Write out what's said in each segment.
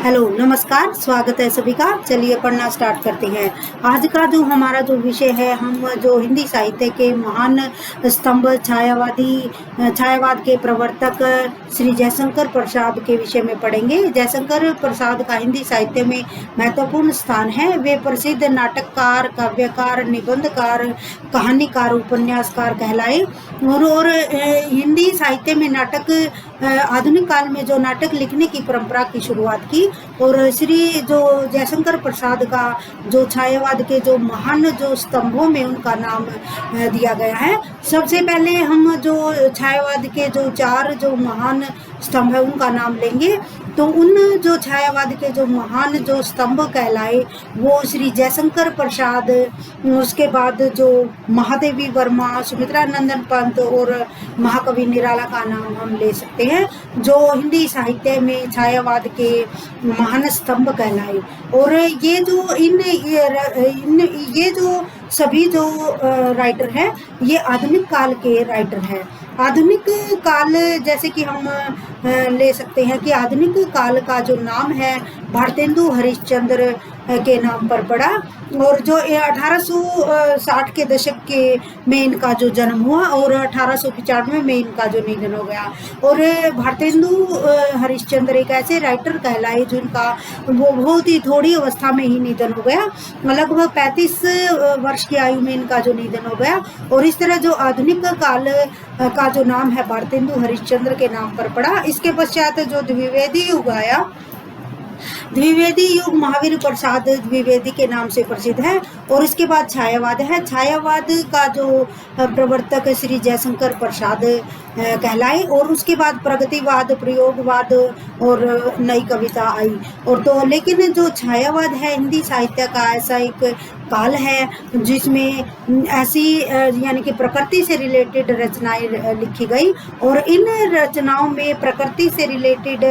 Hello, नमस्कार, स्वागत है सभी का। चलिए पढ़ना स्टार्ट करते हैं। आज का जो हमारा जो विषय है, हम जो हिंदी साहित्य के महान स्तंभ छायावाद के प्रवर्तक श्री जयशंकर प्रसाद के विषय में पढ़ेंगे। जयशंकर प्रसाद का हिंदी साहित्य में महत्वपूर्ण स्थान है। वे प्रसिद्ध नाटककार, काव्यकार, निबंधकार, कहानीकार, उपन्यासकार कहलाए और हिंदी साहित्य में नाटक आधुनिक काल में जो नाटक लिखने की परंपरा की शुरुआत की और श्री जो जयशंकर प्रसाद का जो छायावाद के जो महान जो स्तंभों में उनका नाम दिया गया है। सबसे पहले हम जो छायावाद के जो चार जो महान स्तंभ है उनका नाम लेंगे। तो उन जो छायावाद के जो महान जो स्तंभ कहलाए वो श्री जयशंकर प्रसाद, उसके बाद जो महादेवी वर्मा, सुमित्रा नंदन पंत और महाकवि निराला का नाम हम ले सकते हैं, जो हिंदी साहित्य में छायावाद के महान स्तंभ कहलाए। और ये जो ये जो सभी जो राइटर हैं ये आधुनिक काल के राइटर हैं। आधुनिक काल जैसे कि हम ले सकते हैं कि आधुनिक काल का जो नाम है भारतेंदु हरिश्चंद्र के नाम पर पड़ा और जो 1860 के दशक के में इनका जो जन्म हुआ और 1895 में इनका जो निधन हो गया। और भारतेंदु हरिश्चंद्र एक ऐसे राइटर कहलाए जिनका वो बहुत ही थोड़ी अवस्था में ही निधन हो गया, लगभग 35 वर्ष की आयु में इनका जो निधन हो गया। और इस तरह जो आधुनिक काल का जो नाम है भारतेंदु हरिश्चंद्र के नाम पर पड़ा। इसके पश्चात जो द्विवेदी युग आया, द्विवेदी युग महावीर प्रसाद द्विवेदी के नाम से प्रसिद्ध है। और इसके बाद छायावाद है। छायावाद का जो प्रवर्तक श्री जयशंकर प्रसाद कहलाए और उसके बाद प्रगतिवाद, प्रयोगवाद और नई कविता आई। और तो लेकिन जो छायावाद है हिंदी साहित्य का ऐसा एक काल है जिसमें ऐसी यानी कि प्रकृति से रिलेटेड रचनाएं लिखी गई और इन रचनाओं में प्रकृति से रिलेटेड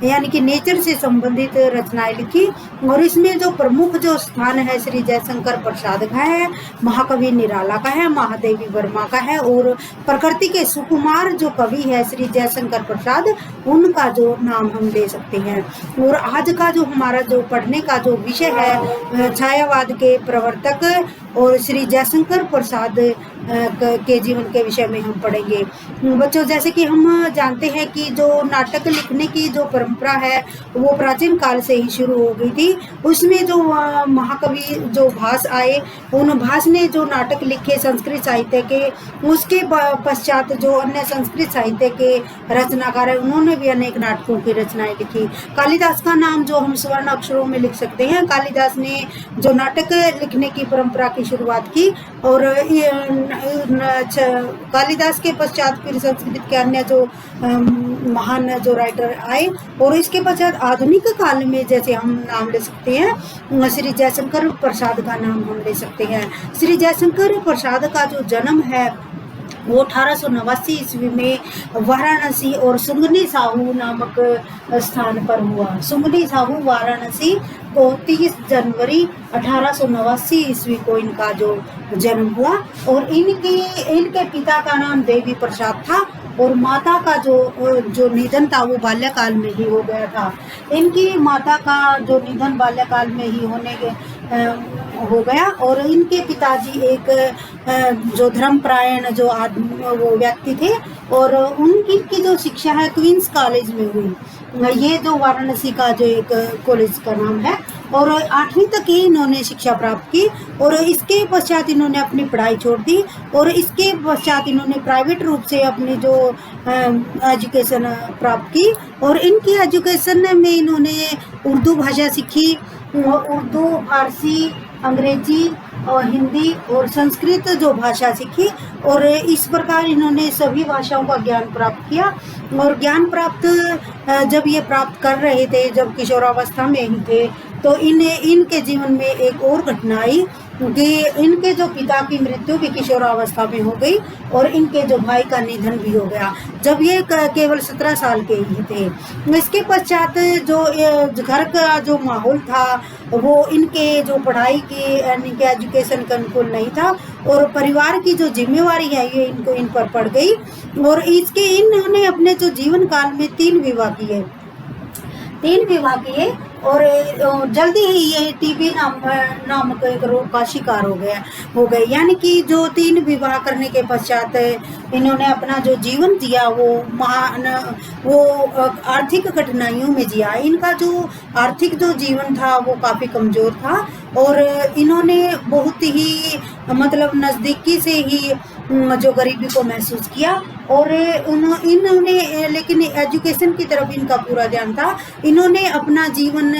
यानी कि नेचर से संबंधित रचनाएं लिखी। और इसमें जो प्रमुख जो स्थान है श्री जयशंकर प्रसाद का है, महाकवि निराला का है, महादेवी वर्मा का है और प्रकृति के सुकुमार जो कवि है श्री जयशंकर प्रसाद, उनका जो नाम हम ले सकते हैं। और आज का जो हमारा जो पढ़ने का जो विषय है छायावाद के प्रवर्तक और श्री जयशंकर प्रसाद के जीवन के विषय में हम पढ़ेंगे। बच्चों, जैसे कि हम जानते हैं कि जो नाटक लिखने की जो परंपरा है वो प्राचीन काल से ही शुरू हो गई थी। उसमें जो महाकवि जो भास आए, उन भास ने जो नाटक लिखे संस्कृत साहित्य के, उसके पश्चात जो अन्य संस्कृत साहित्य के रचनाकार है उन्होंने भी अनेक नाटकों की रचनाएं लिखी। कालिदास का नाम जो हम स्वर्ण अक्षरों में लिख सकते हैं, कालिदास ने जो नाटक लिखने की परंपरा की शुरुआत की। और कालिदास के पश्चात फिर संस्कृत के अन्य जो महान जो राइटर आए। और इसके पश्चात आधुनिक काल में जैसे हम नाम ले सकते हैं श्री जयशंकर प्रसाद का नाम हम ले सकते हैं। श्री जयशंकर प्रसाद का जो जन्म है वो 1889 ईस्वी में वाराणसी और सुंगनी साहू नामक स्थान पर हुआ। सुंगनी साहू वाराणसी को 30 जनवरी 1889 ईस्वी को इनका जो जन्म हुआ। और इनके पिता का नाम देवी प्रसाद था और माता का जो निधन था वो बाल्यकाल में ही हो गया था। इनकी माता का जो निधन बाल्यकाल में ही हो गया। और इनके पिताजी एक जो धर्मपरायण जो वो व्यक्ति थे और उनकी जो शिक्षा है क्वींस कॉलेज में हुई। ये जो वाराणसी का जो एक कॉलेज का नाम है। और 8वीं तक ही इन्होंने शिक्षा प्राप्त की और इसके पश्चात इन्होंने अपनी पढ़ाई छोड़ दी। और इसके पश्चात इन्होंने प्राइवेट रूप से अपनी जो एजुकेशन प्राप्त की। और इनकी एजुकेशन में इन्होंने उर्दू भाषा सीखी, उर्दू, फारसी, अंग्रेजी और हिंदी और संस्कृत जो भाषा सीखी। और इस प्रकार इन्होंने सभी भाषाओं का ज्ञान प्राप्त किया। और ज्ञान प्राप्त जब ये प्राप्त कर रहे थे, जब किशोरावस्था में ही थे, तो इनके जीवन में एक और घटना आई कि इनके जो पिता की मृत्यु भी किशोरावस्था में हो गई और इनके जो भाई का निधन भी हो गया जब ये केवल 17 साल के ही थे। इसके पश्चात जो घर का जो माहौल था वो इनके जो पढ़ाई की इनके एजुकेशन के अनुकूल नहीं था और परिवार की जो जिम्मेवारी है ये इन पर पड़ गई। और इन्होंने अपने जो जीवन काल में 3 विवाह किए और जल्दी ही ये टीबी नामक एक रोग का शिकार हो गए। यानी कि जो 3 विवाह करने के पश्चात इन्होंने अपना जो जीवन जिया वो आर्थिक कठिनाइयों में जिया। इनका जो आर्थिक जो जीवन था वो काफ़ी कमज़ोर था और इन्होंने बहुत ही मतलब नज़दीकी से ही जो गरीबी को महसूस किया। और इन्होंने लेकिन एजुकेशन की तरफ इनका पूरा ध्यान था। इन्होंने अपना जीवन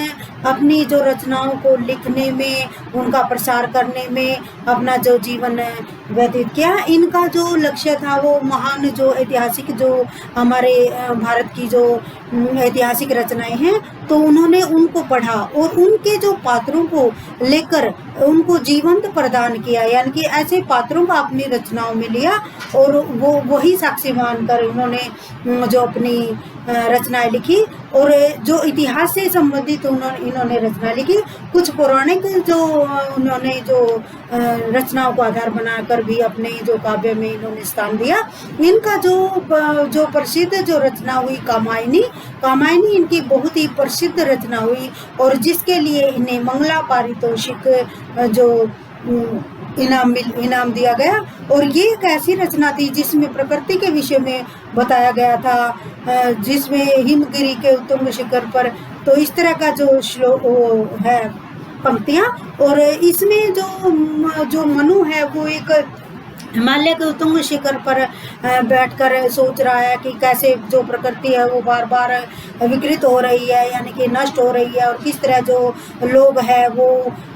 अपनी जो रचनाओं को लिखने में, उनका प्रसार करने में अपना जो जीवन व्यतीत किया। इनका जो लक्ष्य था वो महान जो ऐतिहासिक जो हमारे भारत की जो ऐतिहासिक रचनाएं हैं, तो उन्होंने उनको पढ़ा और उनके जो पात्रों को लेकर उनको जीवंत प्रदान किया। यानी कि ऐसे पात्रों का अपनी रचनाओं में लिया और वो वही साक्षी मानकर उन्होंने जो अपनी रचनाएं लिखी। और जो इतिहास से संबंधित इन्होंने रचना लिखी। कुछ पौराणिक जो उन्होंने जो रचनाओं को आधार बनाकर भी अपने जो काव्य में इन्होंने स्थान दिया। इनका जो प्रसिद्ध जो रचना हुई कामायनी इनकी बहुत ही प्रसिद्ध रचना हुई और जिसके लिए इन्हें मंगला पारितोषिक जो इनाम दिया गया। और ये एक ऐसी रचना थी जिसमें प्रकृति के विषय में बताया गया था, जिसमें हिमगिरी के उत्तुंग शिखर पर, तो इस तरह का जो श्लोक है पंक्तियां। और इसमें जो मनु है वो एक हिमालय के उत्तुंग शिखर पर बैठकर सोच रहा है कि कैसे जो प्रकृति है वो बार बार विकृत हो रही है, यानी कि नष्ट हो रही है, और किस तरह जो लोग हैं वो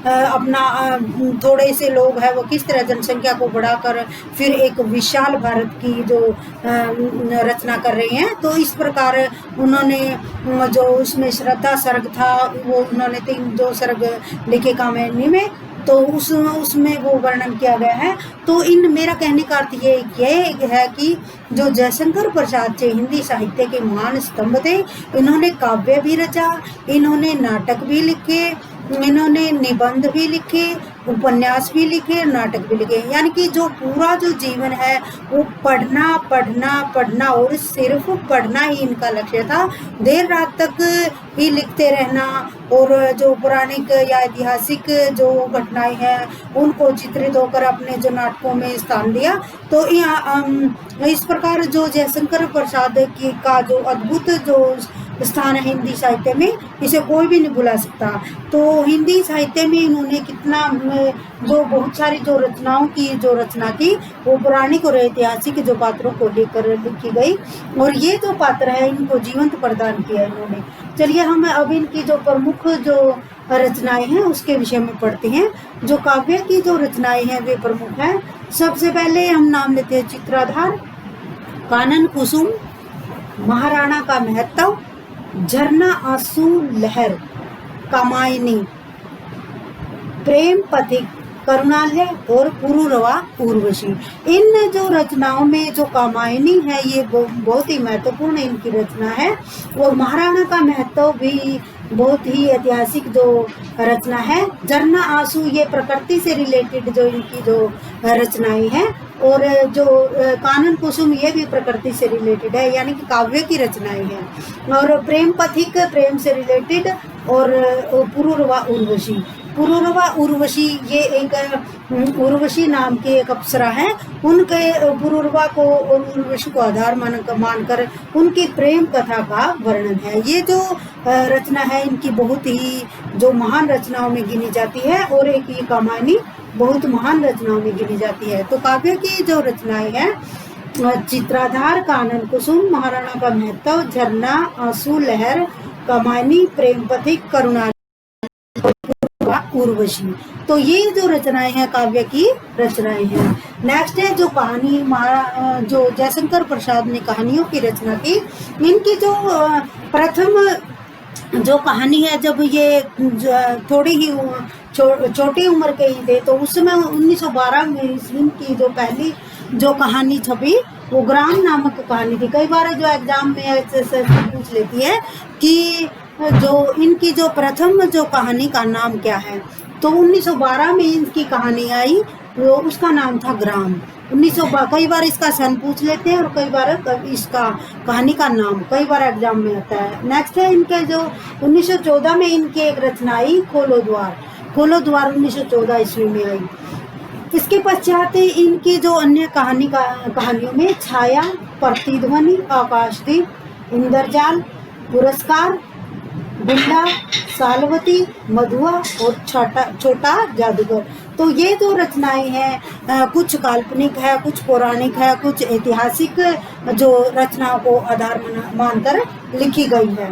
अपना थोड़े से लोग हैं वो किस तरह जनसंख्या को बढ़ाकर फिर एक विशाल भारत की जो रचना कर रहे हैं। तो इस प्रकार उन्होंने जो उसमें श्रद्धा सर्ग था वो उन्होंने 3 जो सर्ग लिखे कामायनी में, तो उसमें वो वर्णन किया गया है। तो मेरा कहने का अर्थ ये है कि जो जयशंकर प्रसाद जी हिंदी साहित्य के महान स्तंभ थे, इन्होंने काव्य भी रचा, इन्होंने नाटक भी लिखे, इन्होंने निबंध भी लिखे, उपन्यास भी लिखे, नाटक भी लिखे। यानी कि जो पूरा जो जीवन है वो पढ़ना और सिर्फ पढ़ना ही इनका लक्ष्य था। देर रात तक ही लिखते रहना और जो पौराणिक या ऐतिहासिक जो घटनाएं हैं उनको चित्रित होकर अपने जो नाटकों में स्थान दिया। तो इस प्रकार जो जयशंकर प्रसाद का जो अद्भुत जो स्थान है हिंदी साहित्य में, इसे कोई भी नहीं भुला सकता। तो हिंदी साहित्य में इन्होंने कितना जो बहुत सारी जो रचनाओं की जो रचना की वो पौराणिक और ऐतिहासिक जो पात्रों को लेकर लिखी गई और ये जो पात्र है इनको जीवंत प्रदान किया इन्होंने। चलिए हम अब इनकी जो प्रमुख जो रचनाएं हैं उसके विषय में पढ़ते हैं। जो काव्य की जो रचनाएं हैं वे प्रमुख हैं। सबसे पहले हम नाम लेते हैं चित्राधार, कानन कुसुम, महाराणा का महत्व, झरना आंसू लहर, कामायनी, प्रेम पथिक, करुणालय और पुरूरवा उर्वशी। इन जो रचनाओं में जो कामायनी है ये बहुत ही महत्वपूर्ण इनकी रचना है। और महाराणा का महत्व भी बहुत ही ऐतिहासिक जो रचना है। झरना आंसू ये प्रकृति से रिलेटेड जो इनकी जो रचनाएं हैं। और जो कानन कुसुम ये भी प्रकृति से रिलेटेड है, यानी कि काव्य की रचनाएं हैं। और प्रेम पथिक प्रेम से रिलेटेड। और पुरूरवा उर्वशी ये एक उर्वशी नाम की एक अप्सरा है। उनके पुरूरवा को और उर्वशी को आधार मानकर उनकी प्रेम कथा का वर्णन है। ये जो रचना है इनकी बहुत ही जो महान रचनाओं में गिनी जाती है और एक ये कामायनी बहुत महान रचनाओं में गिनी जाती है। तो काव्य की जो रचनाएं हैं चित्राधार, कानन कुसुम, महाराणा का महत्व, झरना आंसू लहर, कामायनी, प्रेम पथिक, करुणा, उर्वशी। तो ये जो रचनाएं हैं काव्य की रचनाएं हैं। नेक्स्ट है जो कहानी जो जयशंकर प्रसाद ने कहानियों की रचना की। इनकी जो प्रथम जो कहानी है, जब ये थोड़ी ही छोटी उम्र के ही थे तो उस समय 1912 में इनकी जो पहली जो कहानी छपी वो ग्राम नामक कहानी थी। कई बार जो एग्जाम में ऐसे पूछ लेती है कि जो इनकी जो प्रथम जो कहानी का नाम क्या है, तो 1912 में इनकी कहानी आई, वो उसका नाम था ग्राम। 1900 कई बार इसका सन पूछ लेते हैं और कई बार इसका कहानी का नाम कई बार एग्जाम में आता है। नेक्स्ट है इनके जो 1914 में इनकी एक रचना आई खोलो द्वार। खोलो द्वार 1914 ईस्वी में आई। इसके पश्चात इनकी जो अन्य कहानियों में छाया, प्रतिध्वनि, आकाशदीप, इंद्रजाल, पुरस्कार, गुंडा, सालवती, मधुआ और छोटा जादूगर। तो ये जो रचनाएं हैं कुछ काल्पनिक है, कुछ पौराणिक है, कुछ ऐतिहासिक जो रचनाओं को आधार मानकर लिखी गई है।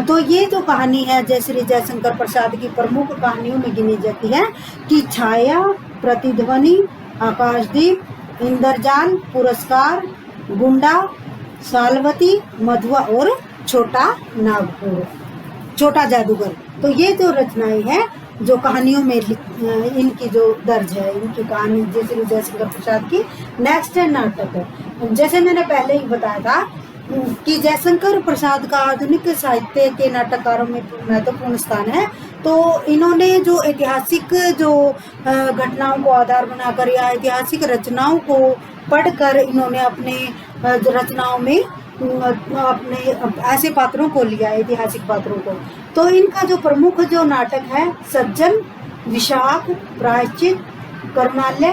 तो ये जो कहानी है जय श्री जयशंकर प्रसाद की प्रमुख कहानियों में गिनी जाती है कि छाया, प्रतिध्वनि, आकाशदीप, इंद्रजाल, पुरस्कार, गुंडा, सालवती, मधुआ और छोटा जादूगर। तो ये जो रचनाएं हैं जो कहानियों में इनकी जो दर्ज है, इनकी कहानी जय श्री जयशंकर प्रसाद की। नेक्स्ट है नाटक। जैसे मैंने पहले ही बताया था कि जयशंकर प्रसाद का आधुनिक साहित्य के नाटककारों में महत्वपूर्ण स्थान है। तो इन्होंने जो ऐतिहासिक जो घटनाओं को आधार बनाकर या ऐतिहासिक रचनाओं को पढ़कर इन्होंने अपने रचनाओं में अपने ऐसे पात्रों को लिया, ऐतिहासिक पात्रों को। तो इनका जो प्रमुख जो नाटक है सज्जन, विशाख, प्रायश्चित, करुणालय,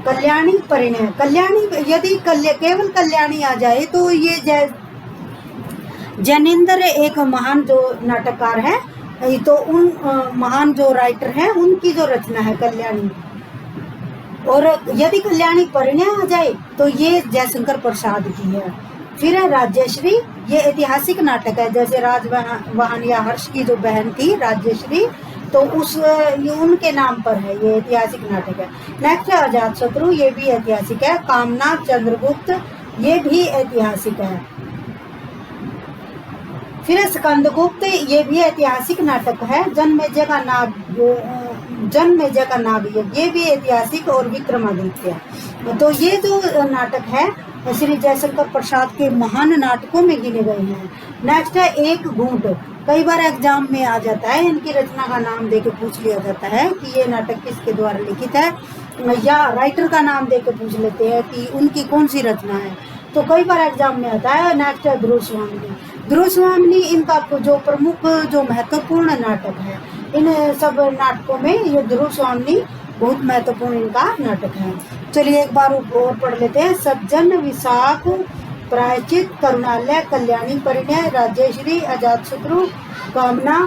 कल्याणी, परिणय। कल्याणी यदि केवल कल्याणी आ जाए तो ये जैनेन्द्र एक महान जो नाटककार है, तो उन महान जो राइटर हैं उनकी जो रचना है कल्याणी। और यदि कल्याणी परिणय आ जाए तो ये जयशंकर प्रसाद की है। फिर है राज्यश्री, ये ऐतिहासिक नाटक है। जैसे राजवाहन या हर्ष की जो बहन थी राज्यश्री, तो उनके नाम पर है, ये ऐतिहासिक नाटक है। नेक्स्ट है अजातशत्रु, ये भी ऐतिहासिक है। कामना, चंद्रगुप्त, ये भी ऐतिहासिक है। फिर है स्कंदगुप्त, ये भी ऐतिहासिक नाटक है। जन्मेजय का नागयज्ञ, ये भी ऐतिहासिक। और विक्रमादित्य। तो ये जो नाटक है श्री जयशंकर प्रसाद के महान नाटकों में गिने गए हैं। नेक्स्ट है एक घूंट। कई बार एग्जाम में आ जाता है, इनकी रचना का नाम देके पूछ लिया जाता है कि ये नाटक किसके द्वारा लिखित है, या राइटर का नाम देके पूछ लेते हैं कि उनकी कौन सी रचना है। तो कई बार एग्जाम में आता है। नेक्स्ट है ध्रुव स्वामिनी। ध्रुव स्वामिनी इनका जो प्रमुख जो महत्वपूर्ण नाटक है, इन सब नाटकों में ये ध्रुव स्वामिनी बहुत महत्वपूर्ण इनका नाटक है। चलिए एक बार और पढ़ लेते हैं। सज्जन, विशाख, प्रायश्चित, करुणालय, कल्याणी, परिणय, राज्यश्री, अजातशत्रु, कामना,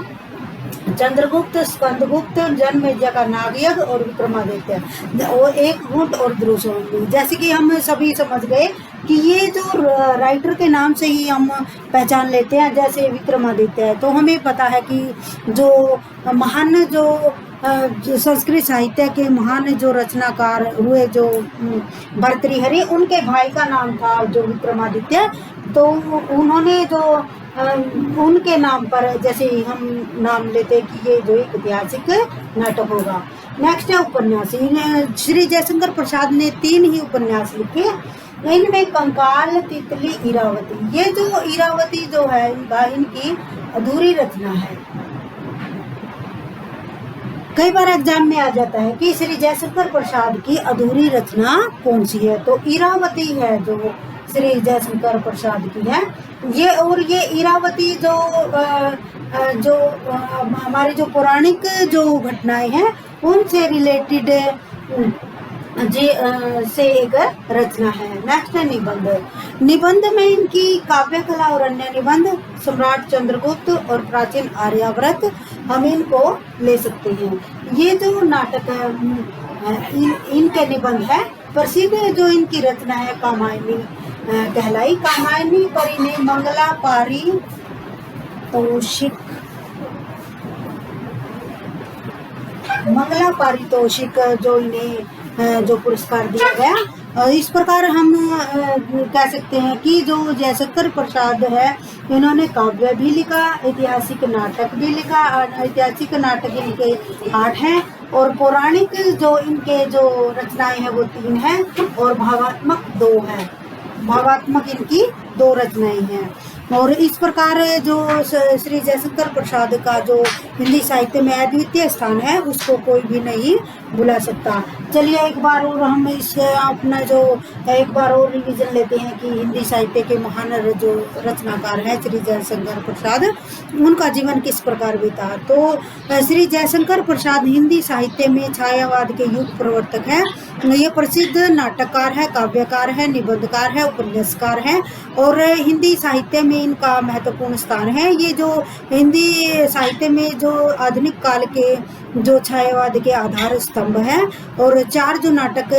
चंद्रगुप्त, स्कंदगुप्त, जन्मेजय का नागयज्ञ और विक्रमादित्य, और एक घूंट और ध्रुव स्वामिनी। जैसे कि हम सभी समझ गए कि ये जो राइटर के नाम से ही हम पहचान लेते हैं, जैसे विक्रमादित्य है, तो हमें पता है कि जो महान जो संस्कृत साहित्य के महान जो रचनाकार हुए जो भर्तृहरि, उनके भाई का नाम था जो विक्रमादित्य। तो उन्होंने जो उनके नाम पर जैसे हम नाम लेते कि ये जो एक ऐतिहासिक नाटक होगा। नेक्स्ट है उपन्यास। श्री जयशंकर प्रसाद ने 3 ही उपन्यास लिखे। इनमें कंकाल, तितली, इरावती। ये जो इरावती जो है इनकी अधूरी रचना है। कई बार एग्जाम में आ जाता है कि श्री जयशंकर प्रसाद की अधूरी रचना कौन सी है, तो इरावती है जो श्री जयशंकर प्रसाद की है। ये इरावती जो हमारी जो पौराणिक जो घटनाएं हैं उनसे रिलेटेड से एक रचना है। नेक्स्ट है निबंध। निबंध में इनकी काव्य कला और अन्य निबंध, सम्राट चंद्रगुप्त और प्राचीन आर्यावर्त, हम इनको ले सकते हैं। ये जो नाटक है इनके निबंध है। प्रसिद्ध जो इनकी रचना है कामायनी कहलाई। कामायनी, परिणय, मंगला, पारितोषिक जो इन्हें जो पुरस्कार दिया गया। इस प्रकार हम कह सकते हैं कि जो जयशंकर प्रसाद है इन्होंने काव्य भी लिखा, ऐतिहासिक नाटक भी लिखा। ऐतिहासिक नाटक इनके 8 हैं और पौराणिक जो इनके जो रचनाएं हैं वो 3 हैं और भावात्मक 2 हैं। भावात्मक इनकी 2 रचनाएं हैं। और इस प्रकार जो श्री जयशंकर प्रसाद का जो हिंदी साहित्य में अद्वितीय स्थान है उसको कोई भी नहीं भुला सकता। चलिए एक बार और हम इस अपना जो एक बार और रिवीजन लेते हैं कि हिंदी साहित्य के महान जो रचनाकार हैं श्री जयशंकर प्रसाद, उनका जीवन किस प्रकार बीता। तो श्री जयशंकर प्रसाद हिंदी साहित्य में छायावाद के युग प्रवर्तक हैं। ये प्रसिद्ध नाटककार है, काव्यकार है, निबंधकार है, उपन्यासकार है और हिंदी साहित्य में इनका महत्वपूर्ण स्थान है। ये जो हिंदी साहित्य में जो आधुनिक काल के जो छायावाद के आधार स्तंभ है और चार जो नाटक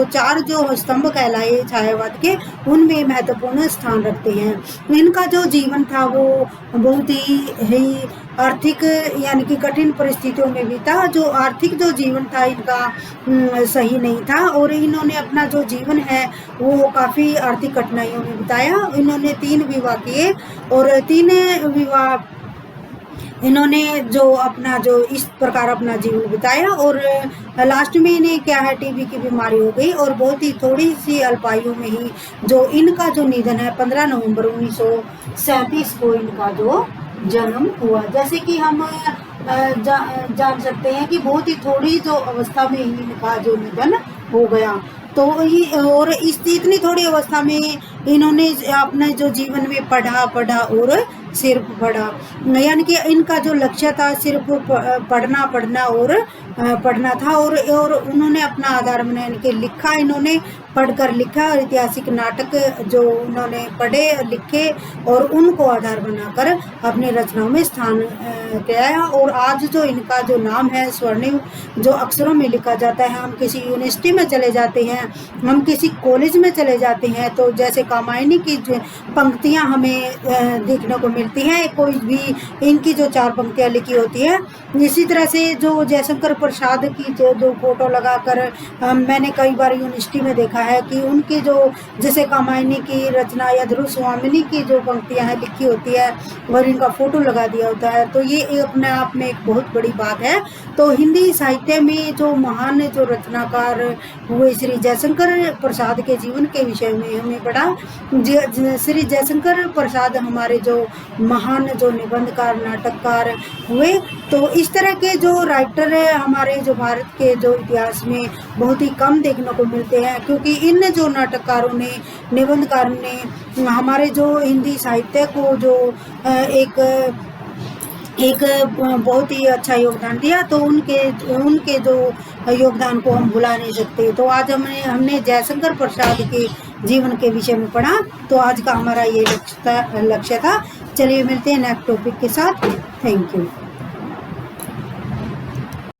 चार जो स्तंभ कहलाए छायावाद के, उनमें महत्वपूर्ण स्थान रखते हैं। इनका जो जीवन था वो बहुत ही आर्थिक यानी कि कठिन परिस्थितियों में बीता। जो आर्थिक जो जीवन था इनका सही नहीं था और इन्होंने अपना जो जीवन है वो काफ़ी आर्थिक कठिनाइयों में बिताया। इन्होंने 3 विवाह किए और 3 विवाह इन्होंने जो अपना जो इस प्रकार अपना जीवन बिताया और लास्ट में इन्हें क्या है टीबी की बीमारी हो गई और बहुत ही थोड़ी सी अल्पायु में ही जो इनका जो निधन है 15 नवंबर 1937 को इनका जो जन्म हुआ। जैसे कि हम जान सकते हैं कि बहुत ही थोड़ी जो अवस्था में ही इनका जो निधन हो गया। तो और इस इतनी थोड़ी अवस्था में इन्होंने अपने जो जीवन में पढ़ा और सिर्फ पढ़ा, यानी कि इनका जो लक्ष्य था सिर्फ पढ़ना था और उन्होंने अपना आधार बना यानी कि लिखा, इन्होंने पढ़कर लिखा और ऐतिहासिक नाटक जो उन्होंने पढ़े लिखे और उनको आधार बनाकर अपनी रचनाओं में स्थान दिया। और आज जो इनका जो नाम है स्वर्णिम जो अक्षरों में लिखा जाता है। हम किसी यूनिवर्सिटी में चले जाते हैं, हम किसी कॉलेज में चले जाते हैं तो जैसे कामायनी की पंक्तियां हमें देखने को मिलती हैं, कोई भी इनकी जो 4 पंक्तियां लिखी होती है। इसी तरह से जो जयशंकर प्रसाद की जो फोटो लगाकर मैंने कई बार यूनिवर्सिटी में देखा है कि उनकी जो जैसे कामायनी की रचना या ध्रुव स्वामिनी की जो पंक्तियां हैं लिखी होती है और इनका फोटो लगा दिया होता है, तो ये अपने आप में एक बहुत बड़ी बात है। तो हिंदी साहित्य में जो महान जो रचनाकार हुए श्री जयशंकर प्रसाद के जीवन के विषय में हमें पढ़ा। श्री जयशंकर प्रसाद हमारे जो महान जो निबंधकार नाटककार हुए। तो इस तरह के जो राइटर हमारे जो भारत के जो इतिहास में बहुत ही कम देखने को मिलते हैं, क्योंकि इन जो नाटककारों ने निबंधकारों ने हमारे जो हिंदी साहित्य को जो एक बहुत ही अच्छा योगदान दिया। तो उनके जो योगदान को हम भुला नहीं सकते। तो आज हमने जयशंकर प्रसाद के जीवन के विषय में पढ़ा। तो आज का हमारा ये लक्ष्य था। चलिए मिलते हैं नेक्स्ट टॉपिक के साथ। Thank you.